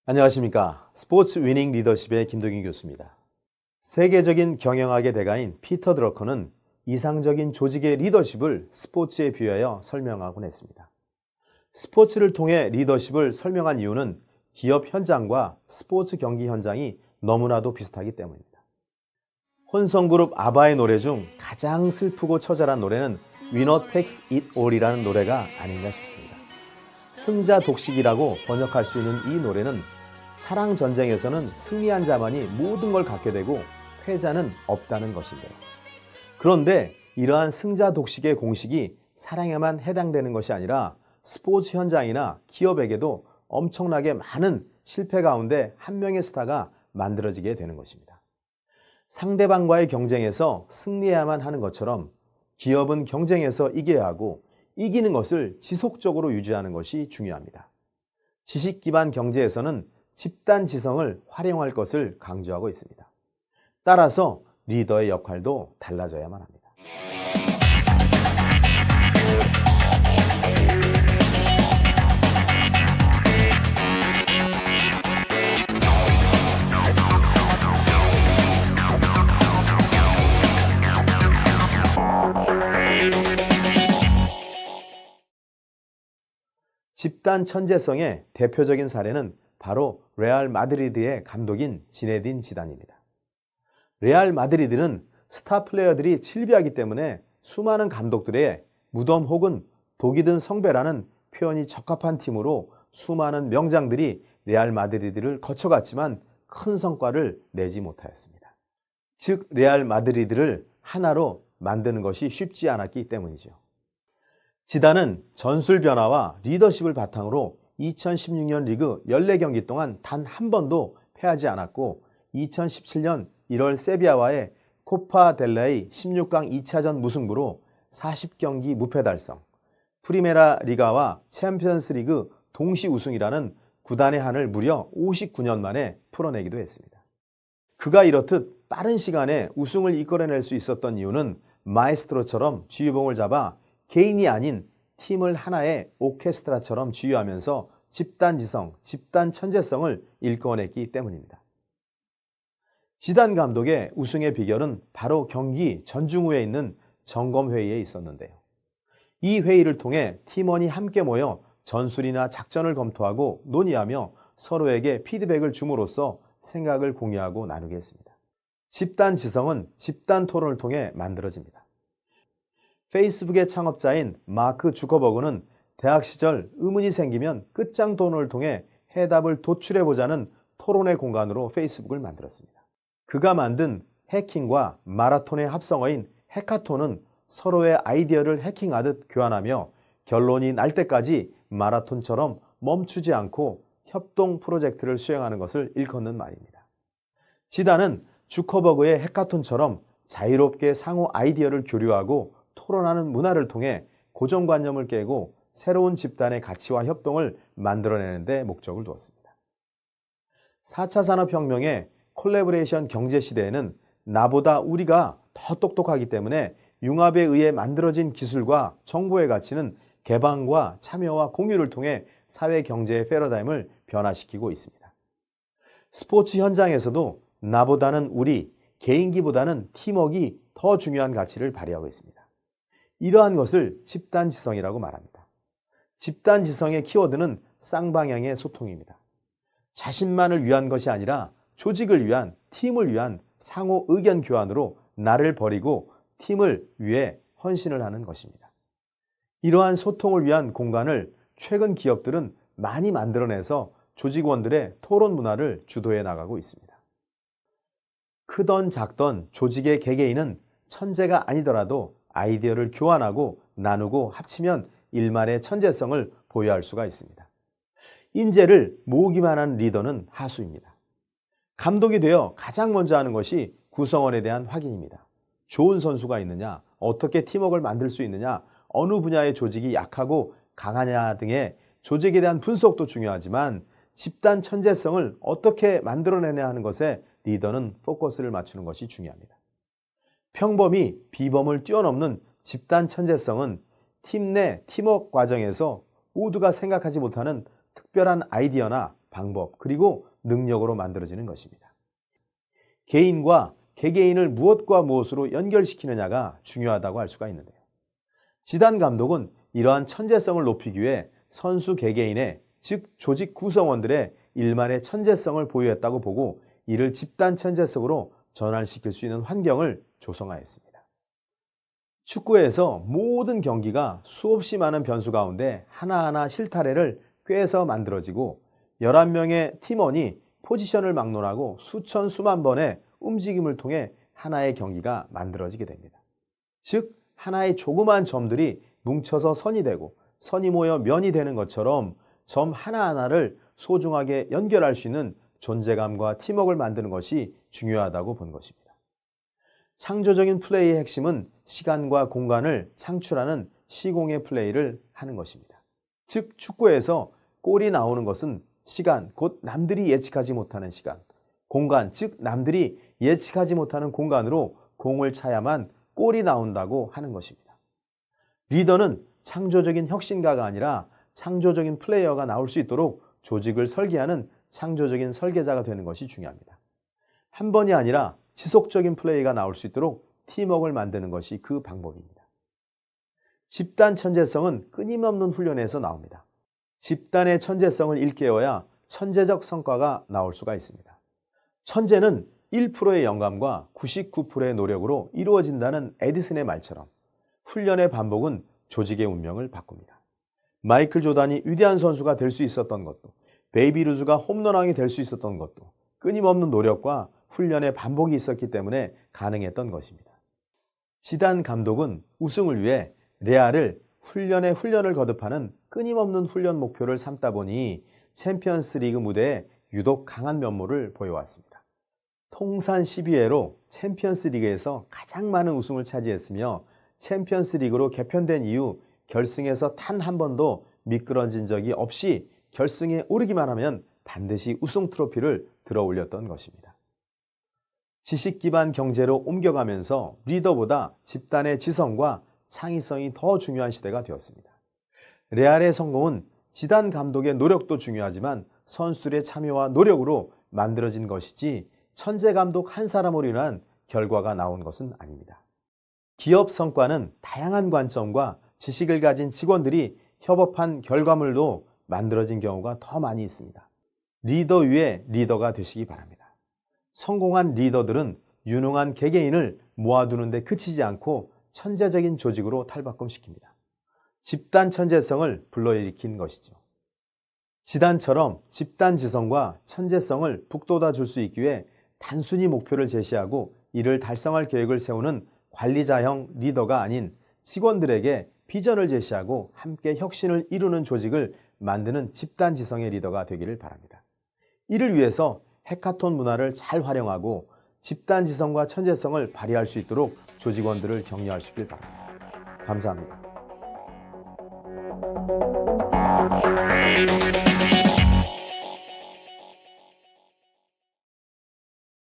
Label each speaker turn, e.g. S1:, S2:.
S1: 안녕하십니까. 스포츠 위닝 리더십의 김동인 교수입니다. 세계적인 경영학의 대가인 피터 드러커는 이상적인 조직의 리더십을 스포츠에 비유하여 설명하곤 했습니다. 스포츠를 통해 리더십을 설명한 이유는 기업 현장과 스포츠 경기 현장이 너무나도 비슷하기 때문입니다. 혼성그룹 아바의 노래 중 가장 슬프고 처절한 노래는 Winner Takes It All이라는 노래가 아닌가 싶습니다. 승자 독식이라고 번역할 수 있는 이 노래는 사랑 전쟁에서는 승리한 자만이 모든 걸 갖게 되고 패자는 없다는 것인데요. 그런데 이러한 승자 독식의 공식이 사랑에만 해당되는 것이 아니라 스포츠 현장이나 기업에게도 엄청나게 많은 실패 가운데 한 명의 스타가 만들어지게 되는 것입니다. 상대방과의 경쟁에서 승리해야만 하는 것처럼 기업은 경쟁에서 이겨야 하고 이기는 것을 지속적으로 유지하는 것이 중요합니다. 지식 기반 경제에서는 집단 지성을 활용할 것을 강조하고 있습니다. 따라서 리더의 역할도 달라져야만 합니다. 집단 천재성의 대표적인 사례는 바로 레알 마드리드의 감독인 지네딘 지단입니다. 레알 마드리드는 스타 플레이어들이 질비하기 때문에 수많은 감독들의 무덤 혹은 독이 든 성배라는 표현이 적합한 팀으로 수많은 명장들이 레알 마드리드를 거쳐갔지만 큰 성과를 내지 못하였습니다. 즉 레알 마드리드를 하나로 만드는 것이 쉽지 않았기 때문이죠. 지단은 전술 변화와 리더십을 바탕으로 2016년 리그 14경기 동안 단 한 번도 패하지 않았고 2017년 1월 세비야와의 코파 델레이 16강 2차전 무승부로 40경기 무패 달성, 프리메라 리가와 챔피언스 리그 동시 우승이라는 구단의 한을 무려 59년 만에 풀어내기도 했습니다. 그가 이렇듯 빠른 시간에 우승을 이끌어낼 수 있었던 이유는 마에스트로처럼 지휘봉을 잡아 개인이 아닌 팀을 하나의 오케스트라처럼 지휘하면서 집단지성, 집단 천재성을 일궈냈기 때문입니다. 지단 감독의 우승의 비결은 바로 경기 전중 후에 있는 점검회의에 있었는데요. 이 회의를 통해 팀원이 함께 모여 전술이나 작전을 검토하고 논의하며 서로에게 피드백을 줌으로써 생각을 공유하고 나누게 했습니다. 집단지성은 집단 토론을 통해 만들어집니다. 페이스북의 창업자인 마크 주커버그는 대학 시절 의문이 생기면 끝장 토론을 통해 해답을 도출해보자는 토론의 공간으로 페이스북을 만들었습니다. 그가 만든 해킹과 마라톤의 합성어인 해카톤은 서로의 아이디어를 해킹하듯 교환하며 결론이 날 때까지 마라톤처럼 멈추지 않고 협동 프로젝트를 수행하는 것을 일컫는 말입니다. 지단은 주커버그의 해카톤처럼 자유롭게 상호 아이디어를 교류하고 토론하는 문화를 통해 고정관념을 깨고 새로운 집단의 가치와 협동을 만들어내는 데 목적을 두었습니다. 4차 산업혁명의 콜래보레이션 경제 시대에는 나보다 우리가 더 똑똑하기 때문에 융합에 의해 만들어진 기술과 정보의 가치는 개방과 참여와 공유를 통해 사회 경제의 패러다임을 변화시키고 있습니다. 스포츠 현장에서도 나보다는 우리, 개인기보다는 팀워크가 더 중요한 가치를 발휘하고 있습니다. 이러한 것을 집단지성이라고 말합니다. 집단지성의 키워드는 쌍방향의 소통입니다. 자신만을 위한 것이 아니라 조직을 위한, 팀을 위한 상호 의견 교환으로 나를 버리고 팀을 위해 헌신을 하는 것입니다. 이러한 소통을 위한 공간을 최근 기업들은 많이 만들어내서 조직원들의 토론 문화를 주도해 나가고 있습니다. 크던 작던 조직의 개개인은 천재가 아니더라도 아이디어를 교환하고 나누고 합치면 일말의 천재성을 보유할 수가 있습니다. 인재를 모으기만 하는 리더는 하수입니다. 감독이 되어 가장 먼저 하는 것이 구성원에 대한 확인입니다. 좋은 선수가 있느냐, 어떻게 팀워크를 만들 수 있느냐, 어느 분야의 조직이 약하고 강하냐 등의 조직에 대한 분석도 중요하지만 집단 천재성을 어떻게 만들어내냐 하는 것에 리더는 포커스를 맞추는 것이 중요합니다. 평범이 비범을 뛰어넘는 집단 천재성은 팀 내 팀워크 과정에서 모두가 생각하지 못하는 특별한 아이디어나 방법, 그리고 능력으로 만들어지는 것입니다. 개인과 개개인을 무엇과 무엇으로 연결시키느냐가 중요하다고 할 수가 있는데요. 지단 감독은 이러한 천재성을 높이기 위해 선수 개개인의, 즉 조직 구성원들의 일만의 천재성을 보유했다고 보고 이를 집단 천재성으로 전환시킬 수 있는 환경을 조성하였습니다. 축구에서 모든 경기가 수없이 많은 변수 가운데 하나하나 실타래를 꿰서 만들어지고 11명의 팀원이 포지션을 막론하고 수천 수만 번의 움직임을 통해 하나의 경기가 만들어지게 됩니다. 즉 하나의 조그마한 점들이 뭉쳐서 선이 되고 선이 모여 면이 되는 것처럼 점 하나하나를 소중하게 연결할 수 있는 존재감과 팀워크를 만드는 것이 중요하다고 본 것입니다. 창조적인 플레이의 핵심은 시간과 공간을 창출하는 시공의 플레이를 하는 것입니다. 즉 축구에서 골이 나오는 것은 시간, 곧 남들이 예측하지 못하는 시간, 공간, 즉 남들이 예측하지 못하는 공간으로 공을 차야만 골이 나온다고 하는 것입니다. 리더는 창조적인 혁신가가 아니라 창조적인 플레이어가 나올 수 있도록 조직을 설계하는 창조적인 설계자가 되는 것이 중요합니다. 한 번이 아니라 지속적인 플레이가 나올 수 있도록 팀워크를 만드는 것이 그 방법입니다. 집단 천재성은 끊임없는 훈련에서 나옵니다. 집단의 천재성을 일깨워야 천재적 성과가 나올 수가 있습니다. 천재는 1%의 영감과 99%의 노력으로 이루어진다는 에디슨의 말처럼 훈련의 반복은 조직의 운명을 바꿉니다. 마이클 조단이 위대한 선수가 될 수 있었던 것도, 베이비 루즈가 홈런왕이 될 수 있었던 것도 끊임없는 노력과 훈련의 반복이 있었기 때문에 가능했던 것입니다. 지단 감독은 우승을 위해 레알을 훈련에 훈련을 거듭하는 끊임없는 훈련 목표를 삼다 보니 챔피언스 리그 무대에 유독 강한 면모를 보여왔습니다. 통산 12회로 챔피언스 리그에서 가장 많은 우승을 차지했으며 챔피언스 리그로 개편된 이후 결승에서 단 한 번도 미끄러진 적이 없이 결승에 오르기만 하면 반드시 우승 트로피를 들어 올렸던 것입니다. 지식 기반 경제로 옮겨가면서 리더보다 집단의 지성과 창의성이 더 중요한 시대가 되었습니다. 레알의 성공은 지단 감독의 노력도 중요하지만 선수들의 참여와 노력으로 만들어진 것이지 천재 감독 한 사람으로 인한 결과가 나온 것은 아닙니다. 기업 성과는 다양한 관점과 지식을 가진 직원들이 협업한 결과물로 만들어진 경우가 더 많이 있습니다. 리더 위에 리더가 되시기 바랍니다. 성공한 리더들은 유능한 개개인을 모아두는 데 그치지 않고 천재적인 조직으로 탈바꿈시킵니다. 집단 천재성을 불러일으킨 것이죠. 지단처럼 집단 지성과 천재성을 북돋아 줄 수 있기 위해 단순히 목표를 제시하고 이를 달성할 계획을 세우는 관리자형 리더가 아닌 직원들에게 비전을 제시하고 함께 혁신을 이루는 조직을 만드는 집단 지성의 리더가 되기를 바랍니다. 이를 위해서 해카톤 문화를 잘 활용하고 집단 지성과 천재성을 발휘할 수 있도록 조직원들을 격려할 수 있길 바랍니다. 감사합니다.